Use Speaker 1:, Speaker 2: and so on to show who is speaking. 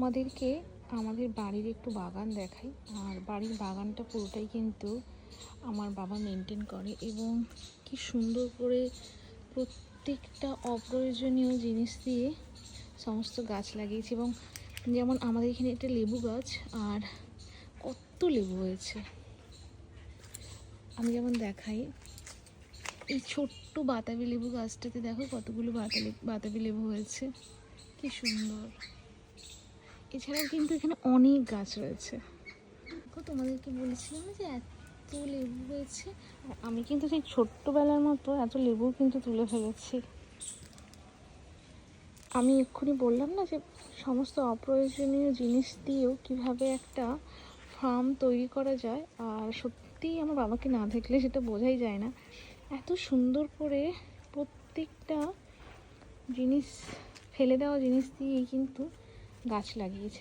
Speaker 1: আমাদেরকে আমাদের বাড়ির একটু বাগান দেখাই। আর বাড়ির বাগানটা পুরোটাই কিন্তু আমার বাবা মেনটেন করে এবং কি সুন্দর করে প্রত্যেকটা অপ্রয়োজনীয় জিনিস দিয়ে সমস্ত গাছ লাগিয়েছে। এবং যেমন আমাদের এখানে একটা লেবু গাছ, আর কত লেবু হয়েছে আমি যেমন দেখাই। এই ছোট্ট বাতাবি লেবু গাছটাতে দেখো কতগুলো বাতাবি লেবু হয়েছে, কি সুন্দর। এছাড়াও কিন্তু এখানে অনেক গাছ রয়েছে। তোমাদেরকে বলেছিলাম যে এত লেবু হয়েছে, আর আমি কিন্তু সেই ছোট্টবেলার মতো এত লেবু কিন্তু তুলে ফেলেছি। আমি এক্ষুনি বললাম না যে সমস্ত অপ্রয়োজনীয় জিনিস দিয়েও কিভাবে একটা ফার্ম তৈরি করা যায়, আর সত্যিই আমার বাবাকে না দেখলে সেটা বোঝাই যায় না। এত সুন্দর করে প্রত্যেকটা জিনিস, ফেলে দেওয়া জিনিস দিয়েই কিন্তু গাছ লাগিয়েছে।